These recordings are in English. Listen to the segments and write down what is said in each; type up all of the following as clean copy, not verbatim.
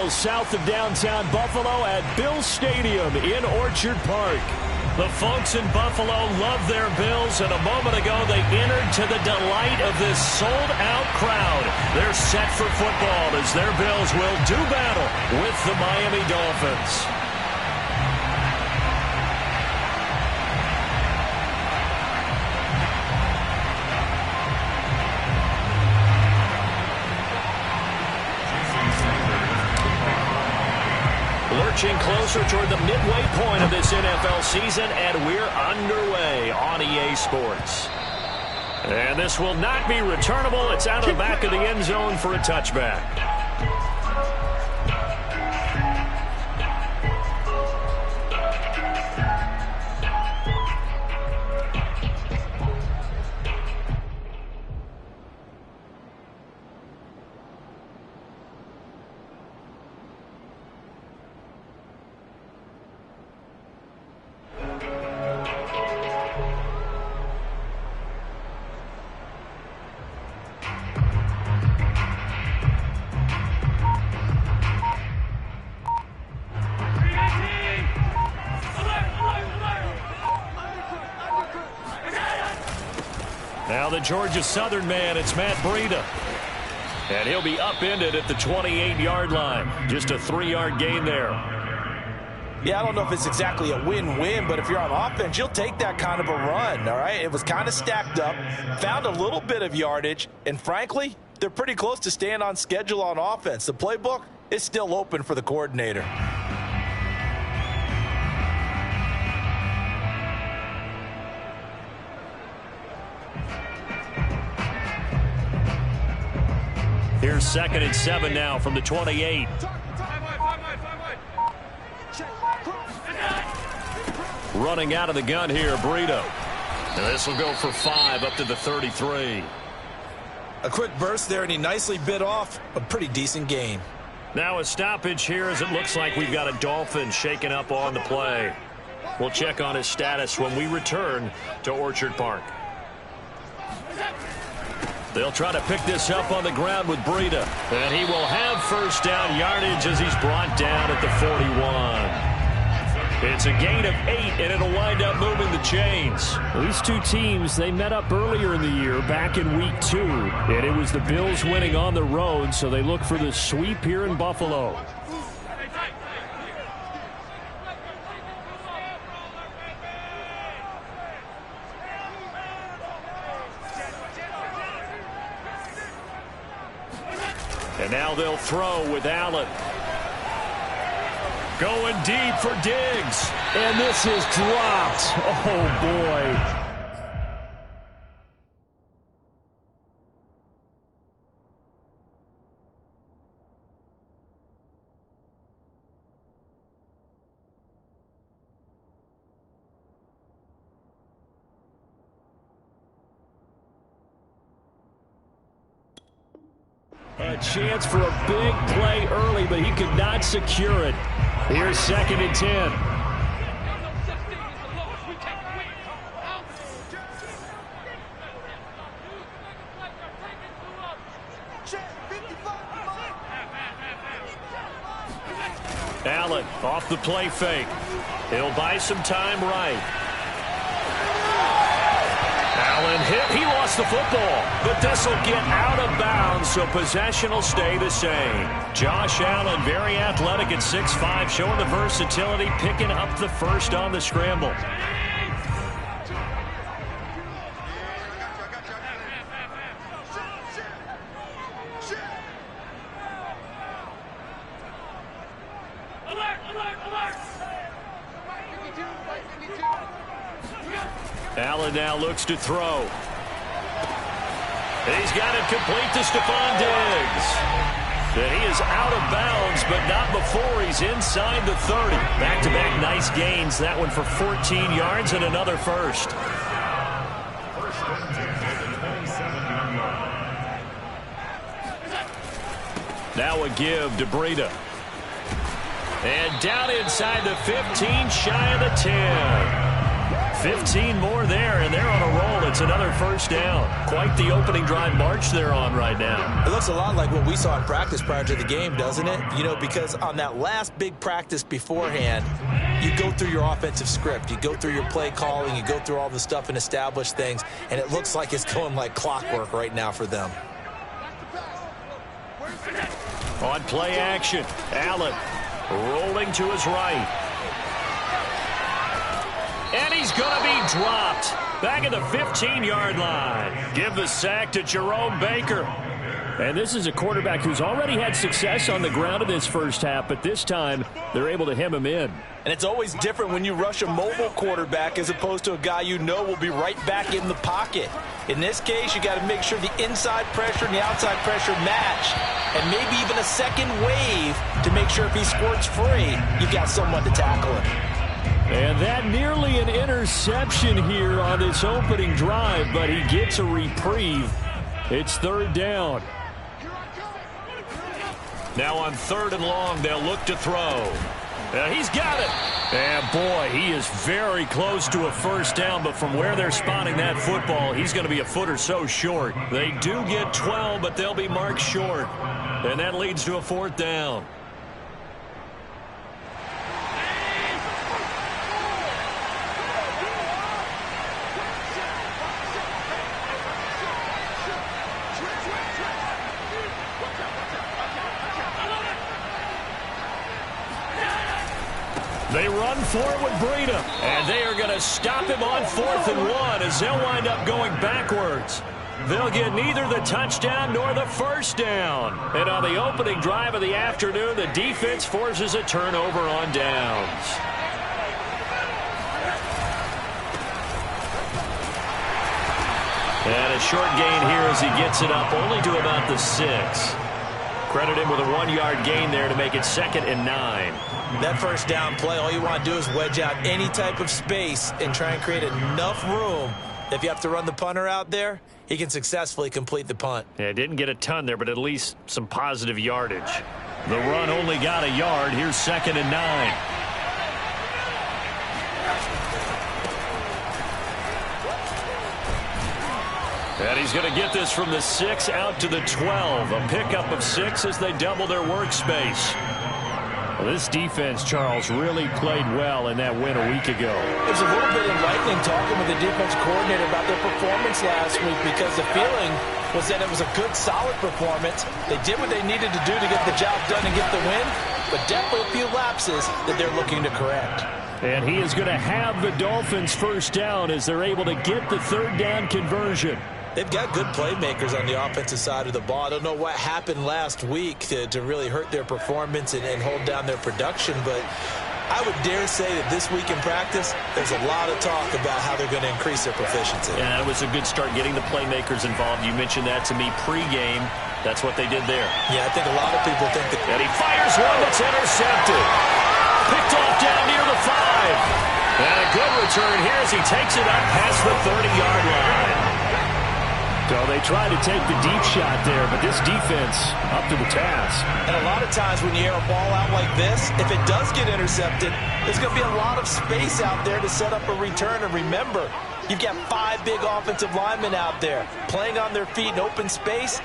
miles south of downtown Buffalo at Bills Stadium in Orchard Park. The folks in Buffalo love their Bills, and a moment ago they entered to the delight of this sold-out crowd. They're set for football as their Bills will do battle with the Miami Dolphins. Lurching closer toward the midway point of this NFL season, and we're underway on EA Sports. And this will not be returnable. It's out of the back of the end zone for a touchback. Now the Georgia Southern man, it's Matt Breida. And he'll be upended at the 28-yard line. Just a 3-yard gain there. Yeah, I don't know if it's exactly a win-win, but if you're on offense, you'll take that kind of a run, all right? It was kind of stacked up, found a little bit of yardage, and frankly, they're pretty close to staying on schedule on offense. The playbook is still open for the coordinator. Here's 2nd and 7 now from the 28. Running out of the gun here, Breida. And this will go for 5 up to the 33. A quick burst there, and he nicely bit off a pretty decent gain. Now a stoppage here as it looks like we've got a Dolphin shaken up on the play. We'll check on his status when we return to Orchard Park. They'll try to pick this up on the ground with Breida. And he will have first down yardage as he's brought down at the 41. It's a gain of 8, and it'll wind up moving the chains. These two teams, they met up earlier in the year, back in week 2. And it was the Bills winning on the road, so they look for the sweep here in Buffalo. And now they'll throw with Allen. Going deep for Diggs. And this is dropped. Oh, boy. A chance for a big play early, but he could not secure it. Here's 2nd and 10. Allen off the play fake. He'll buy some time right. Allen hit. He lost the football, but this will get out of bounds, so possession will stay the same. Josh Allen, very athletic at 6'5", showing the versatility, picking up the first on the scramble. Allen now looks to throw. He's got it complete to Stephon Diggs. And he is out of bounds, but not before he's inside the 30. Back-to-back nice gains. That one for 14 yards and another first. Now a give to Breida. And down inside the 15, shy of the 10. 15 more there, and they're on a roll. It's another first down. Quite the opening drive march they're on right now. It looks a lot like what we saw in practice prior to the game, doesn't it? You know, because on that last big practice beforehand, you go through your offensive script. You go through your play calling. You go through all the stuff and establish things, and it looks like it's going like clockwork right now for them. On play action, Allen rolling to his right. And he's going to be dropped back at the 15-yard line. Give the sack to Jerome Baker. And this is a quarterback who's already had success on the ground in this first half, but this time they're able to hem him in. And it's always different when you rush a mobile quarterback as opposed to a guy you know will be right back in the pocket. In this case, you got to make sure the inside pressure and the outside pressure match, and maybe even a second wave to make sure if he squirts free, you've got someone to tackle him. And that nearly an interception here on this opening drive, but he gets a reprieve. It's third down. Now on 3rd and long, they'll look to throw. He's got it. And boy, he is very close to a first down, but from where they're spotting that football, he's going to be a foot or so short. They do get 12, but they'll be marked short. And that leads to a 4th down. They run for it with Breida, and they are going to stop him on 4th and 1 as they'll wind up going backwards. They'll get neither the touchdown nor the first down. And on the opening drive of the afternoon, the defense forces a turnover on downs. And a short gain here as he gets it up only to about the 6. Credit him with a 1-yard gain there to make it 2nd and 9. That first down play, all you want to do is wedge out any type of space and try and create enough room. If you have to run the punter out there, he can successfully complete the punt. Yeah, didn't get a ton there, but at least some positive yardage. The run only got a yard. Here's 2nd and 9. And he's going to get this from the 6 out to the 12. A pickup of 6 as they double their workspace. Well, this defense, Charles, really played well in that win a week ago. It was a little bit enlightening talking with the defense coordinator about their performance last week because the feeling was that it was a good, solid performance. They did what they needed to do to get the job done and get the win, but definitely a few lapses that they're looking to correct. And he is going to have the Dolphins first down as they're able to get the 3rd down conversion. They've got good playmakers on the offensive side of the ball. I don't know what happened last week to really hurt their performance and hold down their production, but I would dare say that this week in practice, there's a lot of talk about how they're going to increase their proficiency. Yeah, it was a good start getting the playmakers involved. You mentioned that to me pregame. That's what they did there. Yeah, I think a lot of people think that. And he fires one that's intercepted. Picked off down near the 5. And a good return here as he takes it up past the 30-yard line. So they try to take the deep shot there, but this defense up to the task. And a lot of times when you air a ball out like this, if it does get intercepted, there's going to be a lot of space out there to set up a return. And remember, you've got 5 big offensive linemen out there playing on their feet in open space.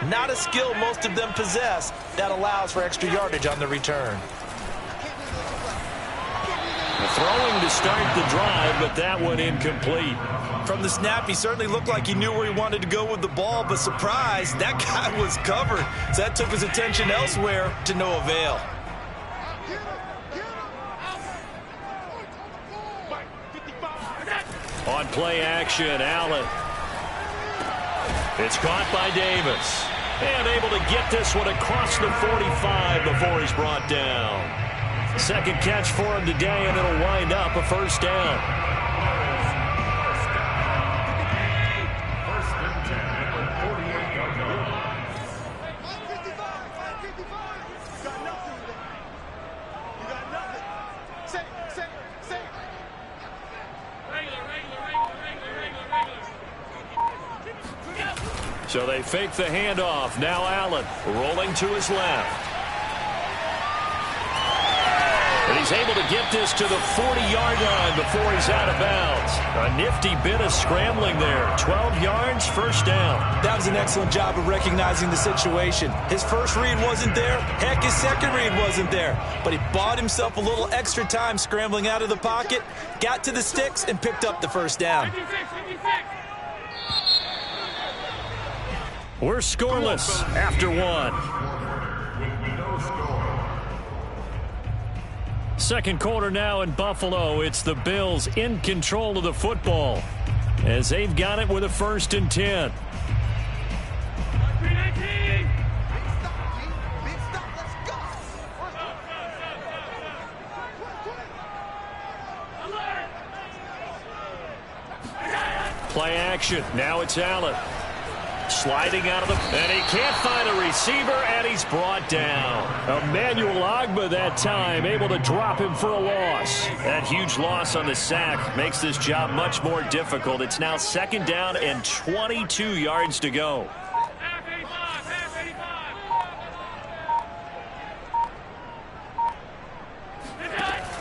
Not a skill most of them possess that allows for extra yardage on the return. Throwing to start the drive, but that one incomplete. From the snap, he certainly looked like he knew where he wanted to go with the ball, but surprise, that guy was covered. So that took his attention elsewhere to no avail. On play action, Allen. It's caught by Davis. And able to get this one across the 45 before he's brought down. 2nd catch for him today, and it'll wind up a first down. So they fake the handoff. Now Allen rolling to his left. And he's able to get this to the 40-yard line before he's out of bounds. A nifty bit of scrambling there. 12 yards, first down. That was an excellent job of recognizing the situation. His first read wasn't there. Heck, his second read wasn't there. But he bought himself a little extra time scrambling out of the pocket, got to the sticks, and picked up the first down. We're scoreless after one. Second quarter now in Buffalo. It's the Bills in control of the football as they've got it with a 1st and 10. Play action. Now it's Allen. Sliding out of the... And he can't find a receiver, and he's brought down. Emmanuel Ogbah that time, able to drop him for a loss. That huge loss on the sack makes this job much more difficult. It's now 2nd down and 22 yards to go.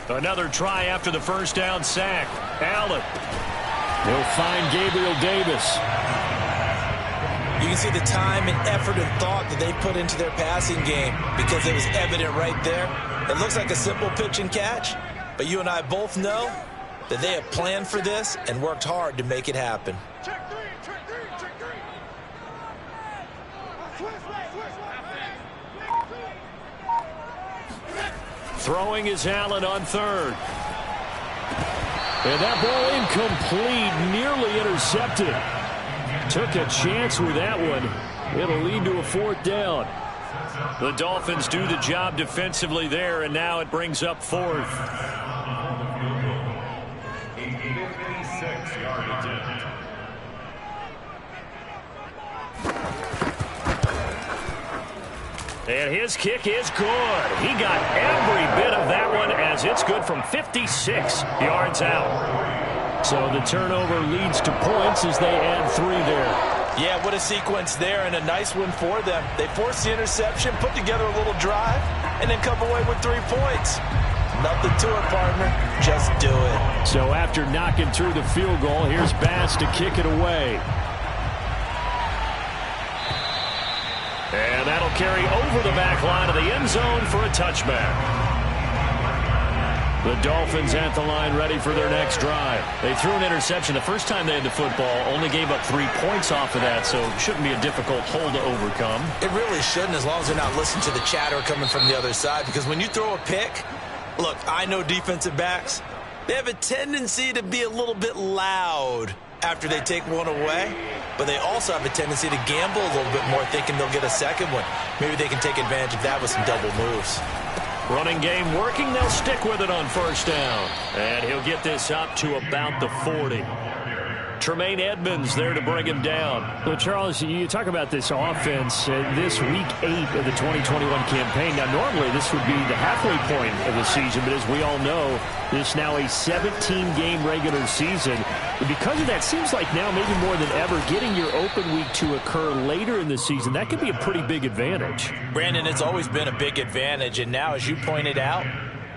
Another try after the first down sack. Allen. He'll find Gabriel Davis. You can see the time and effort and thought that they put into their passing game because it was evident right there. It looks like a simple pitch and catch, but you and I both know that they have planned for this and worked hard to make it happen. Throwing is Allen on 3rd. And that ball incomplete, nearly intercepted. Took a chance with that one. It'll lead to a 4th down. The Dolphins do the job defensively there, and now it brings up 4th. And his kick is good. He got every bit of that one as it's good from 56 yards out. So the turnover leads to points as they add 3 there. Yeah, what a sequence there, and a nice one for them. They forced the interception, put together a little drive, and then come away with 3 points. Nothing to it, partner. Just do it. So after knocking through the field goal, here's Bass to kick it away. And that'll carry over the back line of the end zone for a touchback. The Dolphins at the line ready for their next drive. They threw an interception the first time they had the football, only gave up 3 points off of that, so it shouldn't be a difficult hole to overcome. It really shouldn't, as long as they're not listening to the chatter coming from the other side, because when you throw a pick, look, I know defensive backs, they have a tendency to be a little bit loud after they take one away, but they also have a tendency to gamble a little bit more, thinking they'll get a second one. Maybe they can take advantage of that with some double moves. Running game working. They'll stick with it on 1st down. And he'll get this up to about the 40. Tremaine Edmonds there to bring him down. So, Charles, you talk about this offense, this Week 8 of the 2021 campaign. Now, normally this would be the halfway point of the season, but as we all know, this is now a 17-game regular season. And because of that, seems like now maybe more than ever, getting your open week to occur later in the season, that could be a pretty big advantage. Brandon, it's always been a big advantage, and now, as you pointed out,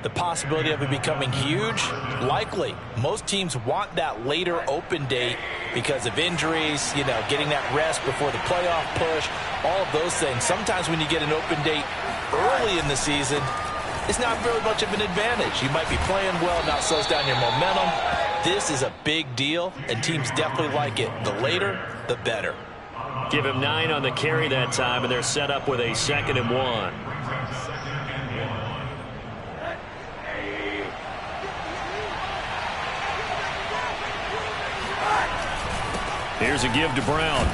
the possibility of it becoming huge, likely. Most teams want that later open date because of injuries, you know, getting that rest before the playoff push, all of those things. Sometimes when you get an open date early in the season, it's not very much of an advantage. You might be playing well, not slows down your momentum. This is a big deal, and teams definitely like it. The later, the better. Give him 9 on the carry that time, and they're set up with a 2nd and 1. Here's a give to Brown.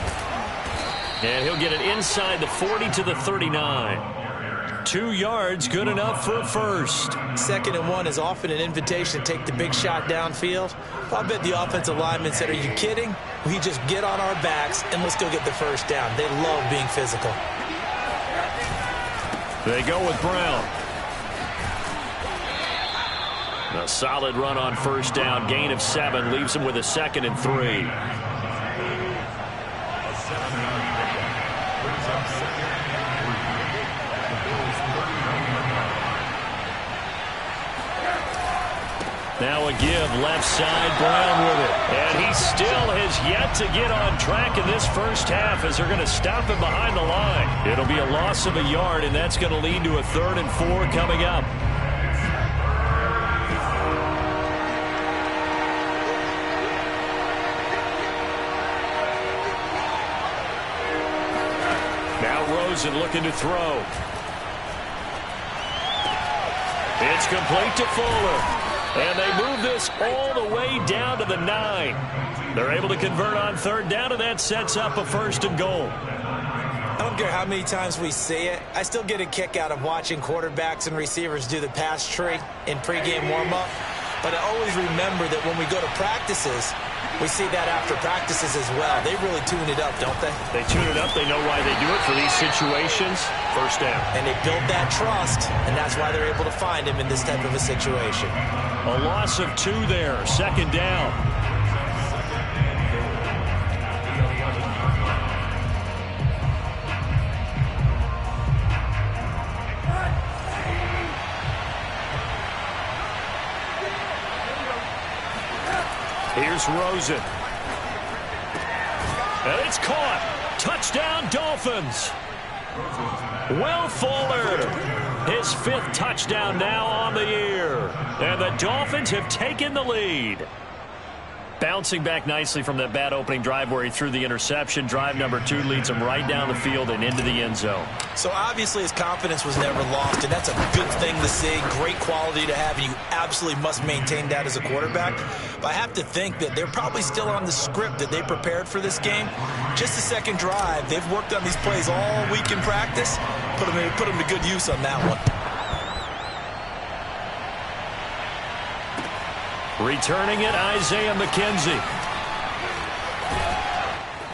And he'll get it inside the 40 to the 39. 2 yards, good enough for a first. 2nd and 1 is often an invitation to take the big shot downfield. I bet the offensive lineman said, are you kidding? We just get on our backs and let's go get the first down. They love being physical. They go with Brown. A solid run on 1st down. Gain of 7 leaves him with a 2nd and 3. Now a give, left side, Brown with it. And he still has yet to get on track in this first half as they're going to stop him behind the line. It'll be a loss of a yard, and that's going to lead to a 3rd and 4 coming up. Now Rosen looking to throw. It's complete to Fuller. And they move this all the way down to the 9. They're able to convert on 3rd down, and that sets up a 1st and goal. I don't care how many times we see it. I still get a kick out of watching quarterbacks and receivers do the pass tree in pregame warm-up. But I always remember that when we go to practices, we see that after practices as well. They really tune it up, don't they? They tune it up. They know why they do it for these situations. 1st down. And they build that trust, and that's why they're able to find him in this type of a situation. A loss of 2 there. 2nd down. Here's Rosen. And it's caught. Touchdown, Dolphins. Will Fuller, his 5th touchdown now on the year. And the Dolphins have taken the lead. Bouncing back nicely from that bad opening drive where he threw the interception. Drive number 2 leads him right down the field and into the end zone. So obviously his confidence was never lost, and that's a good thing to see. Great quality to have, and you absolutely must maintain that as a quarterback. But I have to think that they're probably still on the script that they prepared for this game. Just the 2nd drive. They've worked on these plays all week in practice. Put them to good use on that one. Returning it, Isaiah McKenzie.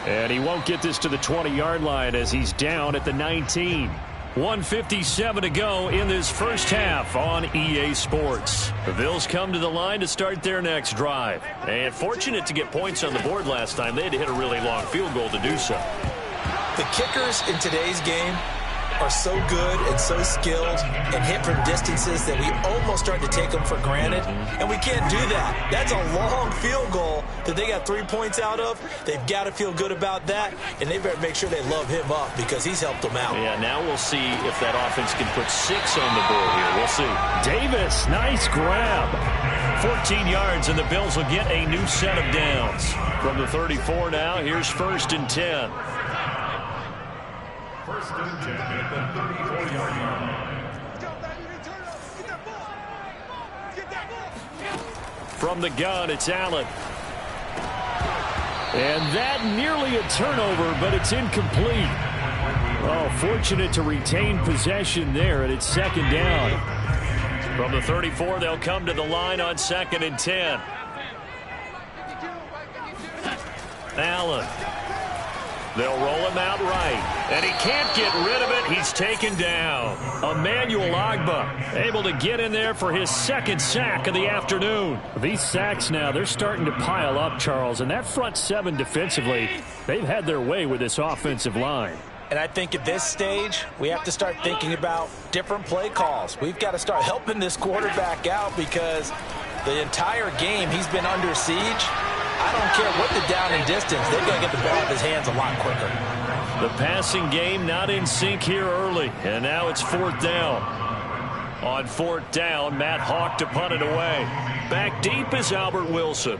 And he won't get this to the 20-yard line as he's down at the 19. 1:57 to go in this first half on EA Sports. The Bills come to the line to start their next drive. And fortunate to get points on the board last time. They had to hit a really long field goal to do so. The kickers in today's game are so good and so skilled and hit from distances that we almost start to take them for granted, and we can't do that. That's a long field goal that they got 3 points out of. They've got to feel good about that, and they better make sure they love him up because he's helped them out. Yeah, now we'll see if that offense can put 6 on the board here. We'll see. Davis, nice grab. 14 yards, and the Bills will get a new set of downs. From the 34 now, here's 1st and 10. First and 10 at the 34-yard line. From the gun, it's Allen. And that nearly a turnover, but it's incomplete. Oh, fortunate to retain possession there, and it's 2nd down. From the 34, they'll come to the line on 2nd and 10. Allen. They'll roll him out right, and he can't get rid of it. He's taken down. Emmanuel Ogbah able to get in there for his 2nd sack of the afternoon. These sacks now, they're starting to pile up, Charles, and that front 7 defensively, they've had their way with this offensive line. And I think at this stage, we have to start thinking about different play calls. We've got to start helping this quarterback out because the entire game he's been under siege. I don't care what the down and distance. They've got to get the ball out of his hands a lot quicker. The passing game not in sync here early. And now it's 4th down. On 4th down, Matt Hawk to punt it away. Back deep is Albert Wilson.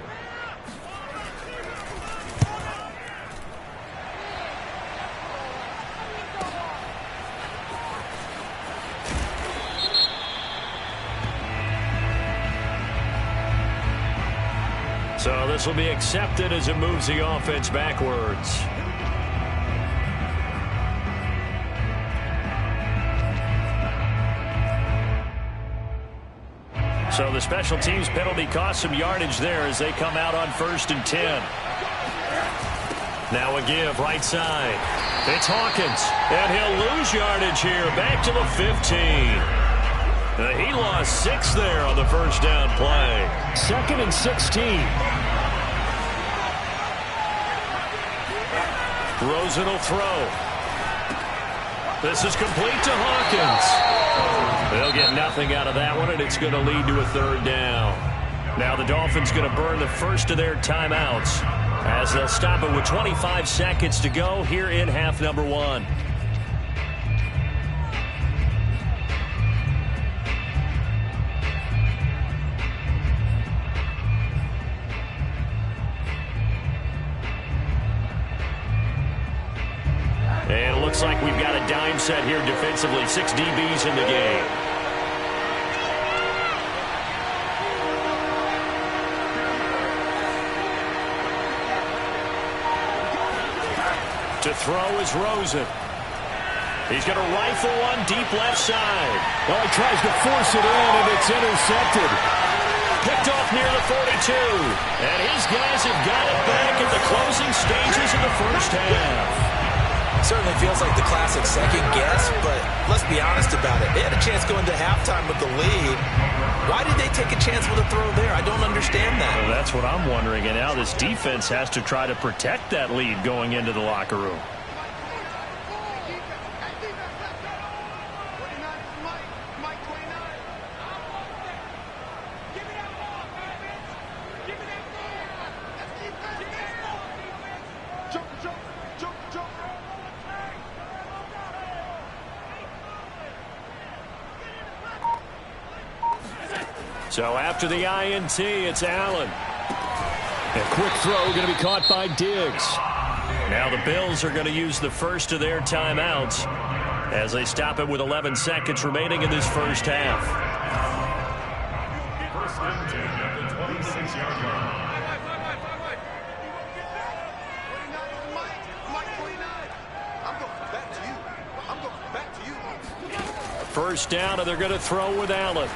So this will be accepted as it moves the offense backwards. So the special teams penalty cost some yardage there as they come out on 1st and 10. Now a give right side. It's Hawkins, and he'll lose yardage here back to the 15. He lost 6 there on the 1st down play. 2nd and 16. Rosen will throw. This is complete to Hawkins. They'll get nothing out of that one, and it's going to lead to a 3rd down. Now the Dolphins going to burn the first of their timeouts as they'll stop it with 25 seconds to go here in half number 1. And it looks like we've got a dime set here defensively. 6 DBs in the game. To throw is Rosen. He's going to rifle one deep left side. Oh, he tries to force it in, and it's intercepted. Picked off near the 42. And his guys have got it back at the closing stages of the first half. Certainly feels like the classic second guess, but let's be honest about it. They had a chance going to halftime with the lead. Why did they take a chance with a throw there? I don't understand that. Well, that's what I'm wondering, and now this defense has to try to protect that lead going into the locker room. So after the INT, it's Allen. A quick throw going to be caught by Diggs. Now the Bills are going to use the first of their timeouts as they stop it with 11 seconds remaining in this first half. First and 10 at the 26-yard line. First down, and they're going to throw with Allen.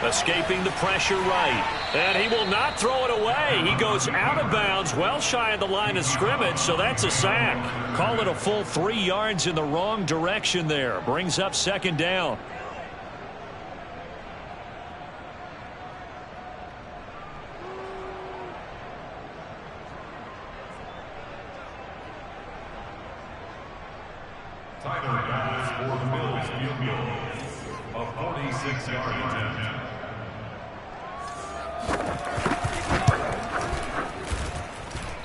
Escaping the pressure right. And he will not throw it away. He goes out of bounds, well shy of the line of scrimmage, so that's a sack. Call it a full 3 yards in the wrong direction there. Brings up second down. Tyler Bass for the Bills field goal. A 46-yard attempt.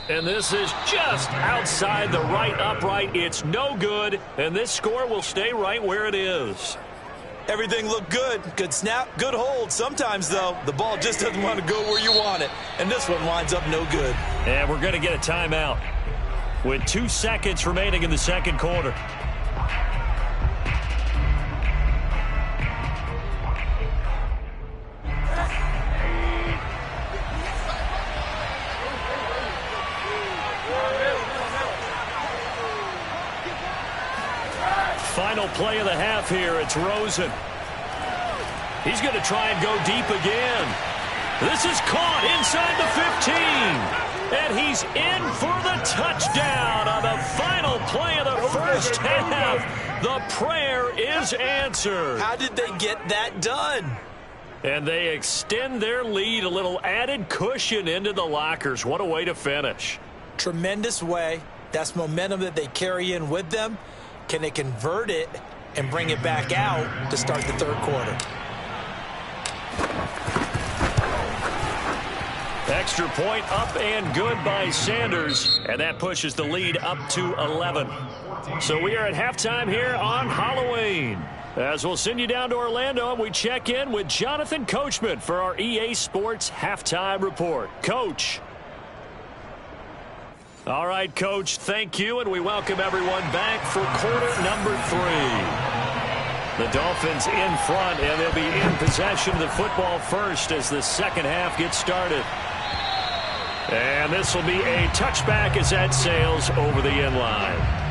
And this is just outside the right upright. It's no good, and this score will stay right where it is. Everything looked good. Good snap, good hold. Sometimes, though, the ball just doesn't want to go where you want it. And this one winds up no good. And we're going to get a timeout with 2 seconds remaining in the second quarter. Final play of the half here. It's Rosen. He's going to try and go deep again. This is caught inside the 15. And he's in for the touchdown on the final play of the first half. The prayer is answered. How did they get that done? And they extend their lead, a little added cushion into the lockers. What a way to finish. Tremendous way. That's momentum that they carry in with them. Can they convert it and bring it back out to start the third quarter? Extra point up and good by Sanders, and that pushes the lead up to 11. So we are at halftime here on Halloween. As we'll send you down to Orlando, and we check in with Jonathan Coachman for our EA Sports Halftime Report. Coach. All right, Coach, thank you, and we welcome everyone back for quarter number 3. The Dolphins in front, and they'll be in possession of the football first as the second half gets started. And this will be a touchback as that sails over the end line.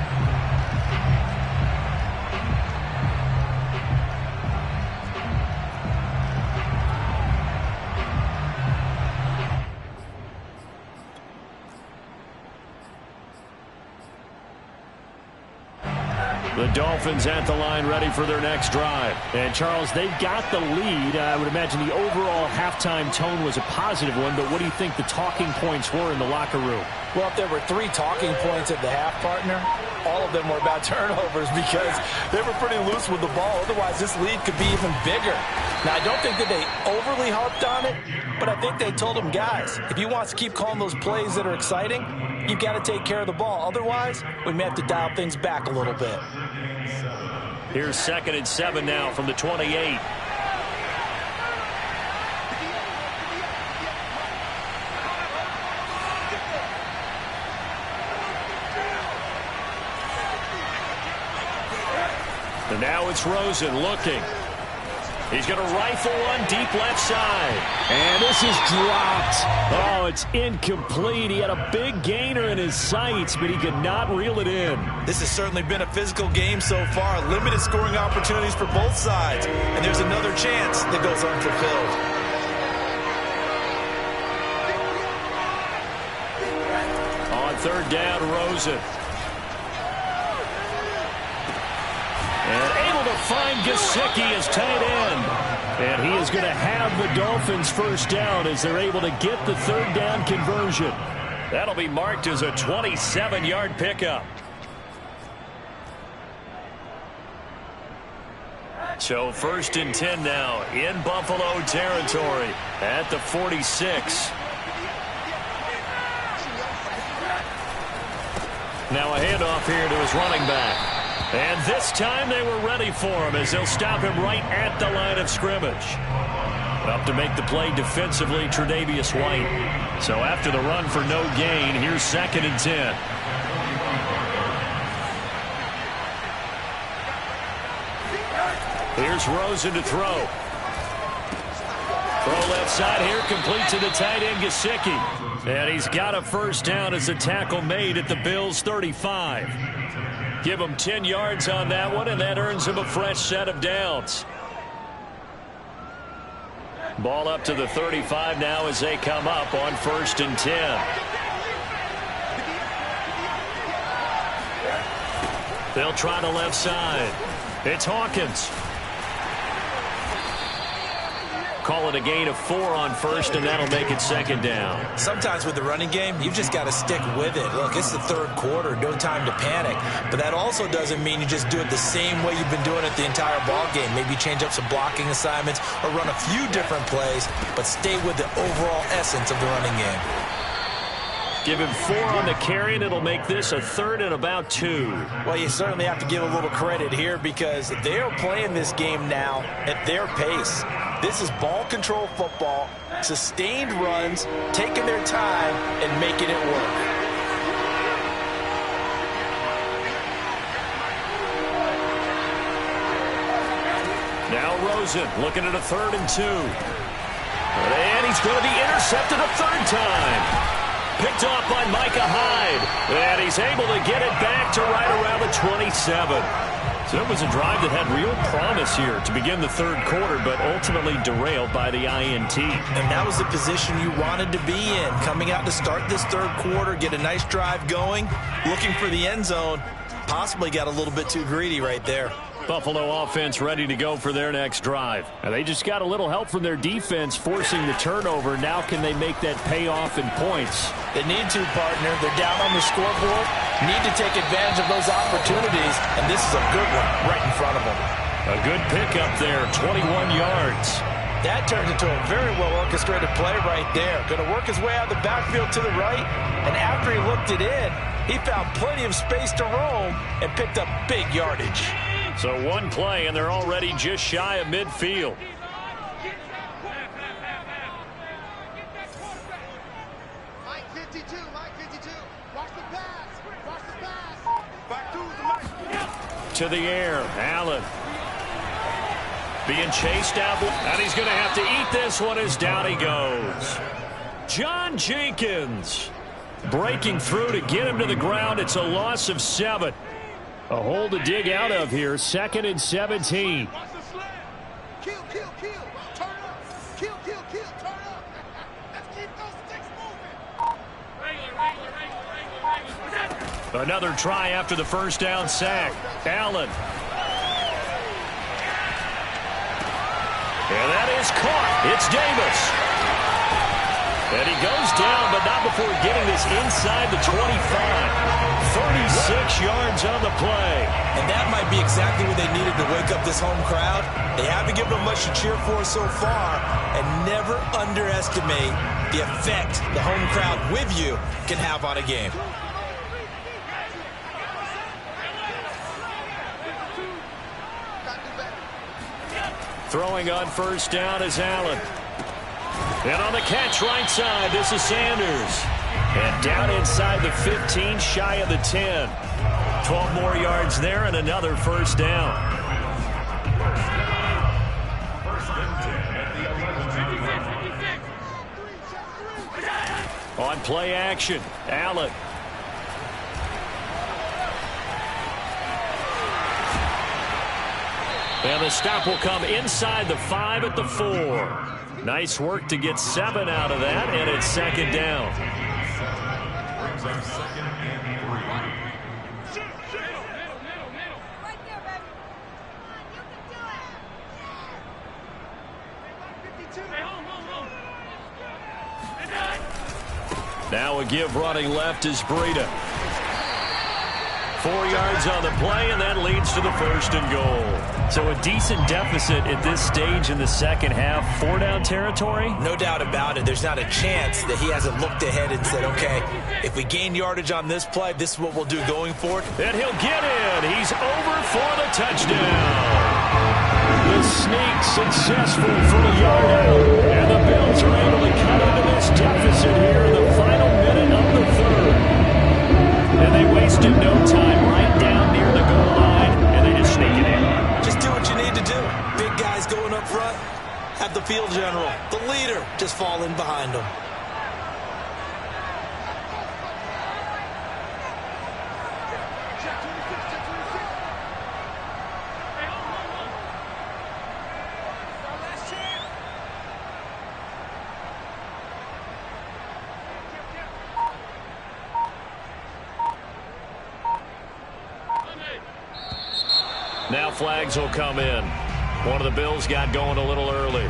The Dolphins at the line ready for their next drive. And, Charles, they've got the lead. I would imagine the overall halftime tone was a positive one, but what do you think the talking points were in the locker room? Well, if there were 3 talking points at the half, partner, all of them were about turnovers because they were pretty loose with the ball. Otherwise, this lead could be even bigger. Now, I don't think that they overly harped on it, but I think they told them, guys, if you want to keep calling those plays that are exciting, you've got to take care of the ball. Otherwise, we may have to dial things back a little bit. Here's 2nd and 7 now from the 28. And now it's Rosen looking. He's going to rifle one deep left side. And this is dropped. Oh, it's incomplete. He had a big gainer in his sights, but he could not reel it in. This has certainly been a physical game so far. Limited scoring opportunities for both sides. And there's another chance that goes unfulfilled. On 3rd down, Rosen. And able to find Gesicki as tight end. And he is going to have the Dolphins first down as they're able to get the 3rd down conversion. That'll be marked as a 27-yard pickup. So 1st and 10 now in Buffalo territory at the 46. Now a handoff here to his running back. And this time they were ready for him as they'll stop him right at the line of scrimmage. Up to make the play defensively, Tre'Davious White. So after the run for no gain, here's 2nd and 10. Here's Rosen to throw. Throw left side here, complete to the tight end, Gesicki. And he's got a first down as the tackle made at the Bills' 35. Give him 10 yards on that one, and that earns him a fresh set of downs. Ball up to the 35 now as they come up on 1st and 10. They'll try the left side. It's Hawkins. Call it a gain of 4 on 1st, and that'll make it 2nd down. Sometimes with the running game, you've just got to stick with it. Look, it's the 3rd quarter, no time to panic. But that also doesn't mean you just do it the same way you've been doing it the entire ball game. Maybe change up some blocking assignments or run a few different plays, but stay with the overall essence of the running game. Give him 4 on the carry, and it'll make this a 3rd and about 2. Well, you certainly have to give a little credit here because they are playing this game now at their pace. This is ball control football, sustained runs, taking their time, and making it work. Now Rosen looking at a 3rd and 2. And he's going to be intercepted a 3rd time. Picked off by Micah Hyde. And he's able to get it back to right around the 27. So it was a drive that had real promise here to begin the 3rd quarter, but ultimately derailed by the INT. And that was the position you wanted to be in. Coming out to start this 3rd quarter, get a nice drive going, looking for the end zone. Possibly got a little bit too greedy right there. Buffalo offense ready to go for their next drive. And they just got a little help from their defense forcing the turnover. Now can they make that pay off in points? They need to, partner. They're down on the scoreboard. Need to take advantage of those opportunities. And this is a good one right in front of them. A good pickup there, 21 yards. That turned into a very well-orchestrated play right there. Going to work his way out of the backfield to the right. And after he looked it in, he found plenty of space to roam and picked up big yardage. So one play, and they're already just shy of midfield. Mike 52, Mike 52. Watch the pass. Watch the pass. Back to To the air, Allen. Being chased out, and he's going to have to eat this one as down he goes. John Jenkins breaking through to get him to the ground. It's a loss of 7. A hole to dig out of here. 2nd and 17. Watch the slam. Kill, kill, kill. Turn up. Kill, kill, kill. Turn up. Let's keep those sticks moving. Another try after the first down sack. Allen. And that is caught. It's Davis. And he goes down, but not before getting this inside the 25. 36 yards on the play. And that might be exactly what they needed to wake up this home crowd. They haven't given them much to cheer for so far. And never underestimate the effect the home crowd with you can have on a game. Throwing on first down is Allen. And on the catch right side, this is Sanders. And down inside the 15, shy of the 10. 12 more yards there and another first down. First and 10 at the 11. On play action, Allen. And the stop will come inside the 5 at the 4. Nice work to get 7 out of that, and it's second down. Brings up second and 3. Right there, baby. Come on, you can do it. Now a give running left is Breida. 4 yards on the play, and that leads to the first and goal. So a decent deficit at this stage in the second half. 4-down territory? No doubt about it. There's not a chance that he hasn't looked ahead and said, okay, if we gain yardage on this play, this is what we'll do going forward. And he'll get in. He's over for the touchdown. The sneak successful for the yard out. And the Bills are able to cut into this deficit here in the final minute of the third. And they wasted no time right down near the goal line, and they just sneak it in. Just do what you need to do. Big guys going up front, have the field general, the leader, just fall in behind them. Now flags will come in. One of the Bills got going a little early.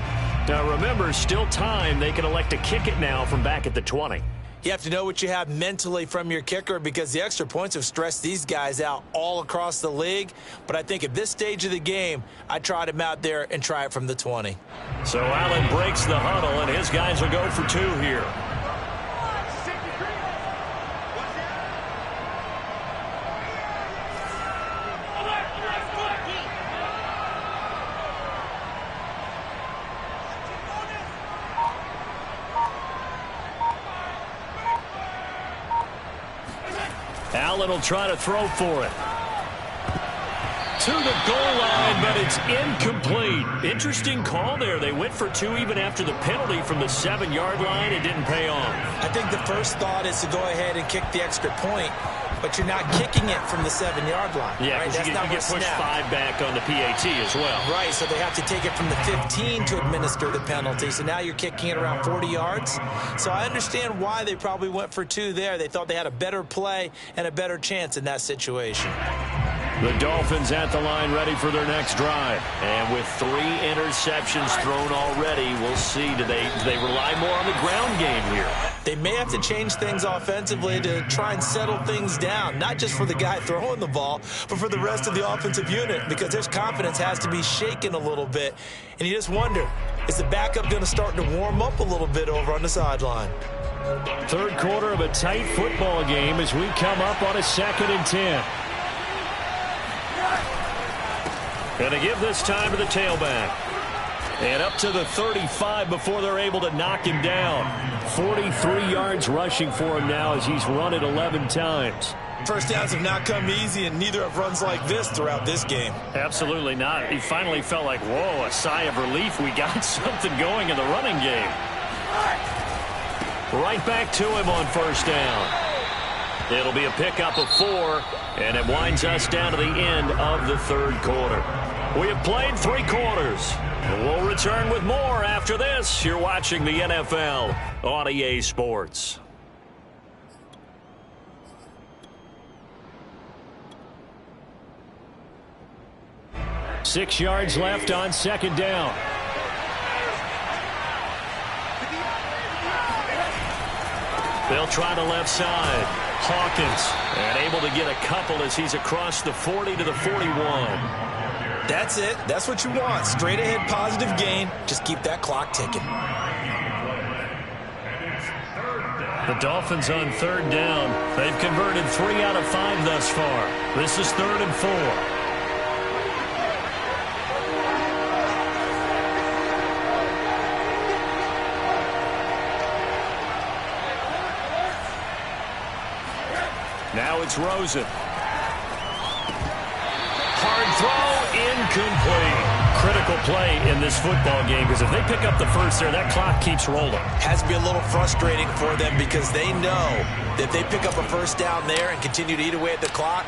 Now remember, still time. They can elect to kick it now from back at the 20. You have to know what you have mentally from your kicker because the extra points have stressed these guys out all across the league. But I think at this stage of the game, I tried him out there and try it from the 20. So Allen breaks the huddle, and his guys will go for 2 here. Allen will try to throw for it. To the goal line, but it's incomplete. Interesting call there. They went for 2 even after the penalty from the 7-yard line. It didn't pay off. I think the first thought is to go ahead and kick the extra point, but you're not kicking it from the 7-yard line. Yeah, right? because you get pushed 5 back on the PAT as well. Right, so they have to take it from the 15 to administer the penalty. So now you're kicking it around 40 yards. So I understand why they probably went for 2 there. They thought they had a better play and a better chance in that situation. The Dolphins at the line ready for their next drive. And with 3 interceptions thrown already, we'll see. Do they rely more on the ground game here? They may have to change things offensively to try and settle things down, not just for the guy throwing the ball, but for the rest of the offensive unit, because their confidence has to be shaken a little bit. And you just wonder, is the backup going to start to warm up a little bit over on the sideline? Third quarter of a tight football game as we come up on a 2nd and 10. And to give this time to the tailback. And up to the 35 before they're able to knock him down. 43 yards rushing for him now as he's run it 11 times. First downs have not come easy, and neither have runs like this throughout this game. Absolutely not. He finally felt like, whoa, a sigh of relief. We got something going in the running game. Right back to him on first down. It'll be a pickup of 4, and it winds us down to the end of the third quarter. We have played 3 quarters. We'll return with more after this. You're watching the NFL on EA Sports. Six yards left on second down. They'll try the left side. Hawkins, and able to get a couple as he's across the 40 to the 41. That's it. That's what you want. Straight ahead positive gain. Just keep that clock ticking. The Dolphins on third down. They've converted 3 out of 5 thus far. This is 3rd and 4. Now it's Rosen. Hard throw, incomplete. Critical play in this football game because if they pick up the first there, that clock keeps rolling. Has to be a little frustrating for them because they know that if they pick up a first down there and continue to eat away at the clock,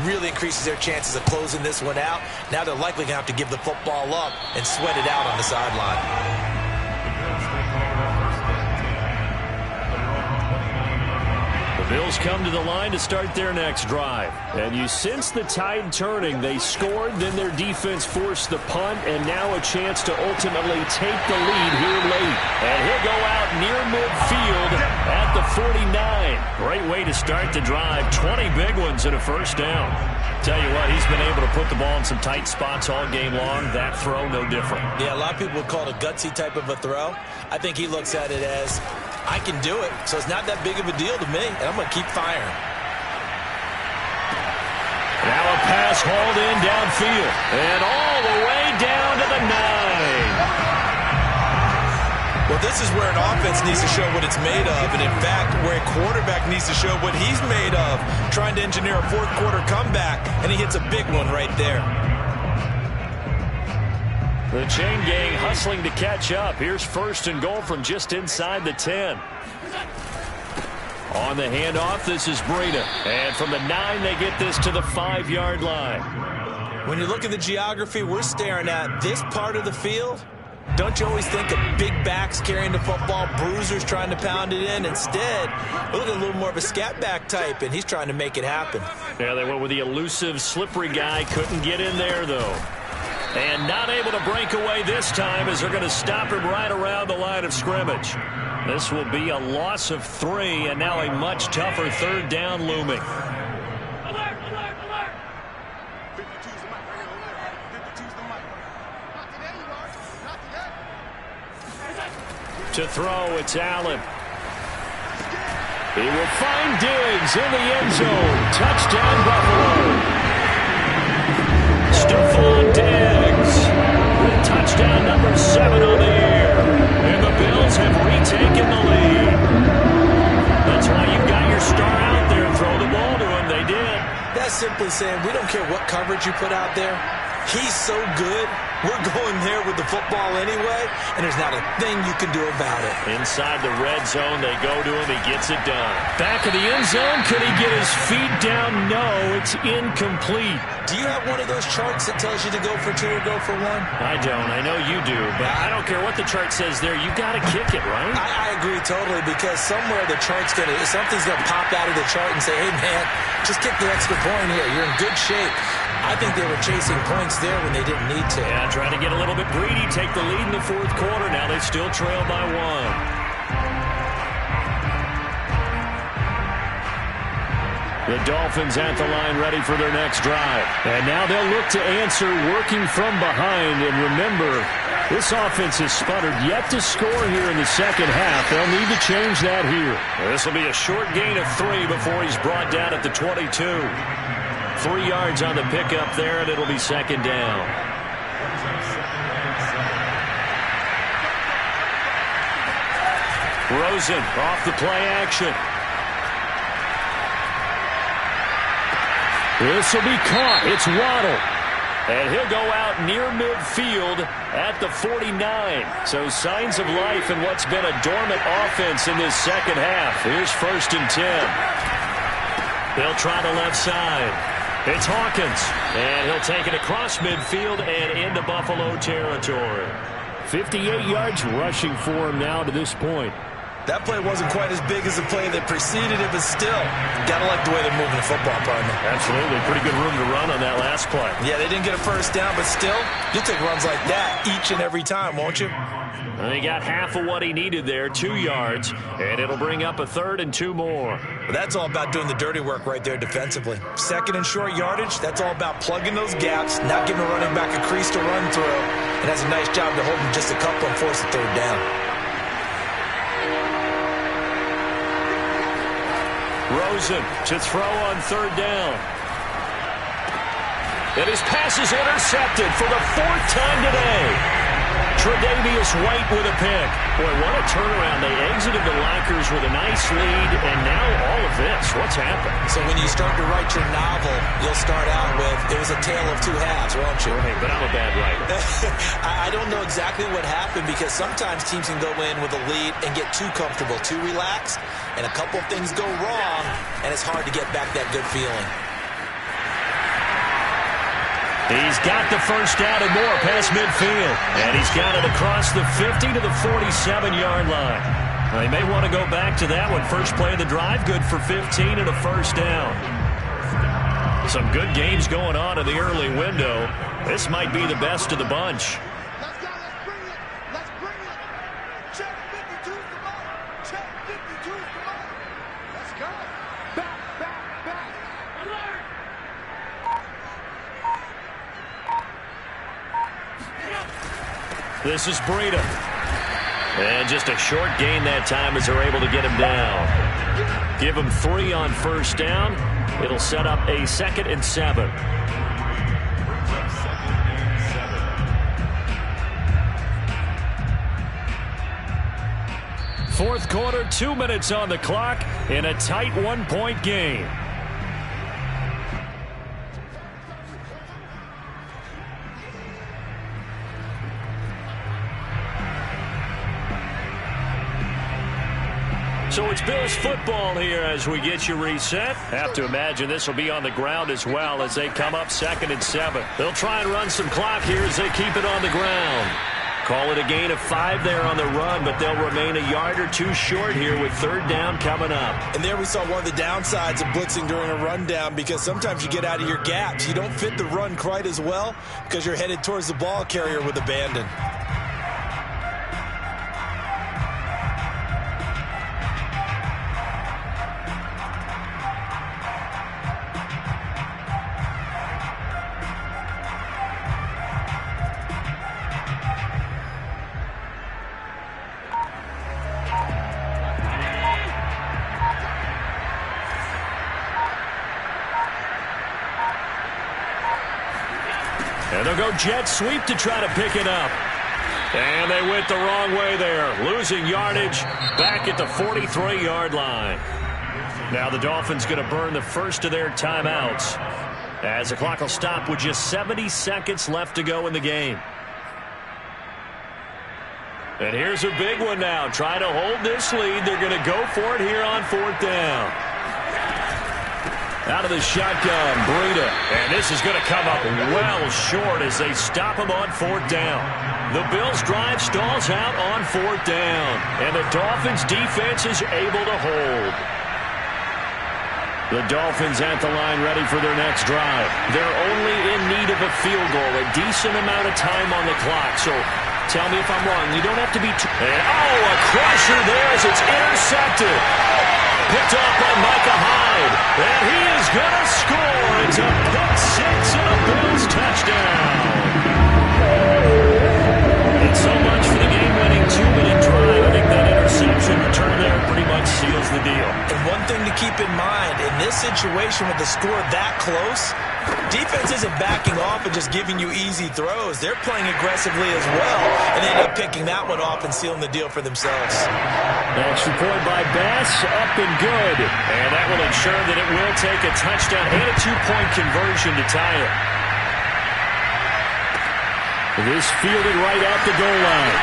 really increases their chances of closing this one out. Now they're likely going to have to give the football up and sweat it out on the sideline. Bills come to the line to start their next drive. And you sense the tide turning. They scored, then their defense forced the punt, and now a chance to ultimately take the lead here late. And he'll go out near midfield at the 49. Great way to start the drive. 20 big ones and a first down. Tell you what, he's been able to put the ball in some tight spots all game long. That throw, no different. Yeah, a lot of people would call it a gutsy type of a throw. I think he looks at it as, I can do it, so it's not that big of a deal to me, and I'm going to keep firing. Now a pass hauled in downfield, and all the way down to the 9. Well, this is where an offense needs to show what it's made of, and in fact, where a quarterback needs to show what he's made of, trying to engineer a fourth quarter comeback, and he hits a big one right there. The chain gang hustling to catch up. Here's 1st and goal from just inside the 10. On the handoff, this is Breida. And from the 9, they get this to the 5-yard line. When you look at the geography we're staring at, this part of the field, don't you always think of big backs carrying the football, bruisers trying to pound it in? Instead, we're looking a little more of a scat back type, and he's trying to make it happen. Yeah, they went with the elusive, slippery guy. Couldn't get in there, though. And not able to break away this time as they're going to stop him right around the line of scrimmage. This will be a loss of 3, and now a much tougher 3rd down looming. Alert, alert, alert. 52's the mic right here. 52's the mic. Not today, you are. Not today. To throw, it's Allen. He will find Diggs in the end zone. Touchdown, Buffalo. Stephon Diggs with touchdown number 7 on the year. And the Bills have retaken the lead. That's why you got your star out there and throw the ball to him. They did. That's simply saying we don't care what coverage you put out there. He's so good. We're going there with the football anyway, and there's not a thing you can do about it. Inside the red zone, they go to him. He gets it done. Back of the end zone. Could he get his feet down? No, it's incomplete. Do you have one of those charts that tells you to go for 2 or go for 1? I don't. I know you do, but I don't care what the chart says there. You got to kick it, right? I agree totally because somewhere the chart's something's going to pop out of the chart and say, hey, man, just kick the extra point here. You're in good shape. I think they were chasing points there when they didn't need to. Yeah, trying to get a little bit greedy, take the lead in the 4th quarter. Now they still trail by 1. The Dolphins at the line ready for their next drive. And now they'll look to answer working from behind. And remember, this offense has sputtered yet to score here in the second half. They'll need to change that here. This will be a short gain of 3 before he's brought down at the 22. 3 yards on the pickup there, and it'll be 2nd down. Rosen off the play action. This will be caught. It's Waddle. And he'll go out near midfield at the 49. So signs of life in what's been a dormant offense in this second half. Here's 1st and 10. They'll try the left side. It's Hawkins. And he'll take it across midfield and into Buffalo territory. 58 yards rushing for him now to this point. That play wasn't quite as big as the play that preceded it, but still, got to like the way they're moving the football, partner. Absolutely. Pretty good room to run on that last play. Yeah, they didn't get a first down, but still, you'll take runs like that each and every time, won't you? And he got half of what he needed there, 2 yards, and it'll bring up a 3rd and 2 more. But that's all about doing the dirty work right there defensively. 2nd and short yardage, that's all about plugging those gaps, not giving a running back a crease to run through, and has a nice job to hold him just a couple and force the 3rd down. Rosen to throw on 3rd down. And his pass is intercepted for the 4th time today. Tre'Davious White with a pick. Boy, what a turnaround. They exited the lockers with a nice lead, and now all of this. What's happened? So when you start to write your novel, you'll start out with, it was a tale of 2 halves, won't you? Hey, but I'm a bad writer. I don't know exactly what happened because sometimes teams can go in with a lead and get too comfortable, too relaxed, and a couple of things go wrong, and it's hard to get back that good feeling. He's got the first down and more past midfield. And he's got it across the 50 to the 47-yard line. They may want to go back to that one. First play of the drive, good for 15 and a first down. Some good games going on in the early window. This might be the best of the bunch. Let's go, let's bring it. Let's bring it. Check 52's the ball. Check 52's the ball. Let's go. Back, back, back. Alert. This is Breida. And just a short gain that time as they're able to get him down. Give him 3 on first down. It'll set up a 2nd and 7. Fourth quarter, 2 minutes on the clock in a tight 1-point game. So it's Bills football here as we get you reset. Have to imagine this will be on the ground as well as they come up 2nd and 7. They'll try and run some clock here as they keep it on the ground. Call it a gain of 5 there on the run, but they'll remain a yard or 2 short here with 3rd down coming up. And there we saw one of the downsides of blitzing during a rundown because sometimes you get out of your gaps. You don't fit the run quite as well because you're headed towards the ball carrier with abandon. And they'll go jet sweep to try to pick it up. And they went the wrong way there. Losing yardage back at the 43-yard line. Now the Dolphins going to burn the first of their timeouts as the clock will stop with just 70 seconds left to go in the game. And here's a big one now. Trying to hold this lead. They're going to go for it here on 4th down. Out of the shotgun, Breida. And this is going to come up well short as they stop him on 4th down. The Bills' drive stalls out on 4th down. And the Dolphins' defense is able to hold. The Dolphins at the line ready for their next drive. They're only in need of a field goal, a decent amount of time on the clock. So tell me if I'm wrong. You don't have to be a crusher there as it's intercepted. Picked off by Micah Hyde. And he is going to score. It's a pick 6 and a Bills touchdown. And so much for the game-winning 2-minute drive. I think that interception return there pretty much seals the deal. And one thing to keep in mind, in this situation with the score that close, defense isn't backing off and just giving you easy throws. They're playing aggressively as well, and they end up picking that one off and sealing the deal for themselves. Extra point by Bass, up and good. And that will ensure that it will take a touchdown and a 2-point conversion to tie it. This fielded right at the goal line.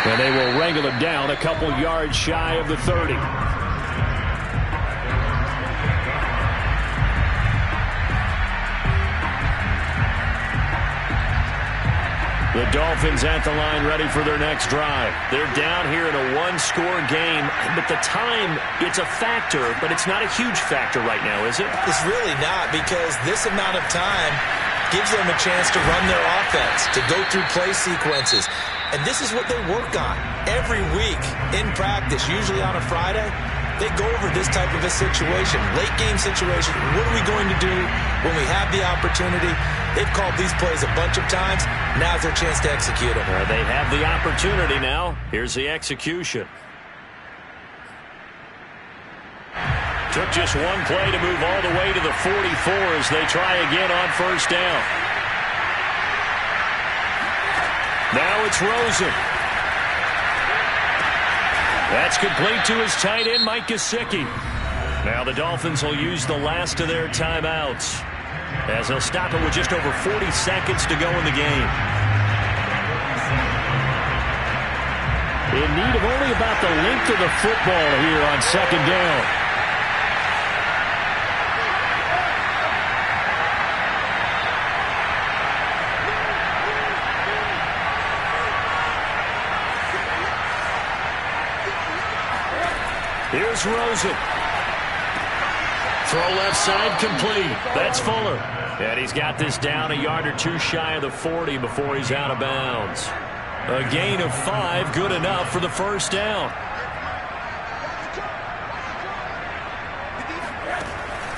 And they will wrangle him down a couple yards shy of the 30. The Dolphins at the line ready for their next drive. They're down here in a one-score game, but the time, it's a factor, but it's not a huge factor right now, is it? It's really not, because this amount of time gives them a chance to run their offense, to go through play sequences. And this is what they work on every week in practice, usually on a Friday. They go over this type of a situation, late game situation. What are we going to do when we have the opportunity? They've called these plays a bunch of times. Now's their chance to execute them. They have the opportunity now. Here's the execution. Took just one play to move all the way to the 44 as they try again on first down. Now it's Rosen. That's complete to his tight end, Mike Gesicki. Now the Dolphins will use the last of their timeouts, as they'll stop it with just over 40 seconds to go in the game. In need of only about the length of the football here on second down. Here's Rosen. Throw left side complete. That's Fuller. And he's got this down a yard or two shy of the 40 before he's out of bounds. A gain of 5, good enough for the first down.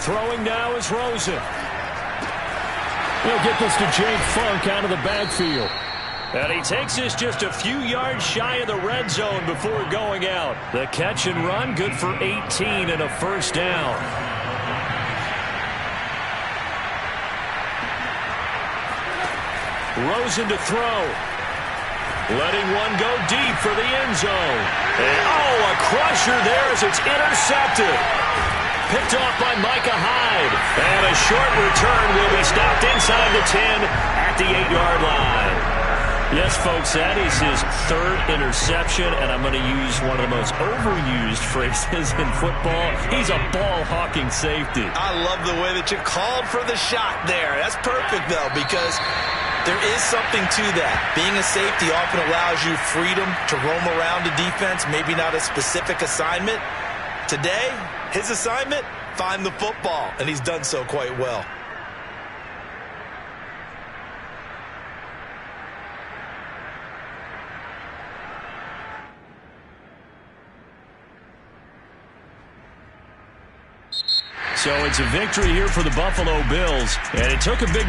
Throwing now is Rosen. He'll get this to Jake Funk out of the backfield. And he takes this just a few yards shy of the red zone before going out. The catch and run, good for 18 and a first down. Rosen to throw. Letting one go deep for the end zone. And, a crusher there as it's intercepted. Picked off by Micah Hyde. And a short return will be stopped inside the 10 at the 8-yard line. Yes, folks, that is his third interception, and I'm going to use one of the most overused phrases in football. He's a ball-hawking safety. I love the way that you called for the shot there. That's perfect, though, because there is something to that. Being a safety often allows you freedom to roam around a defense, maybe not a specific assignment. Today, his assignment, find the football, and he's done so quite well. So it's a victory here for the Buffalo Bills, and it took a big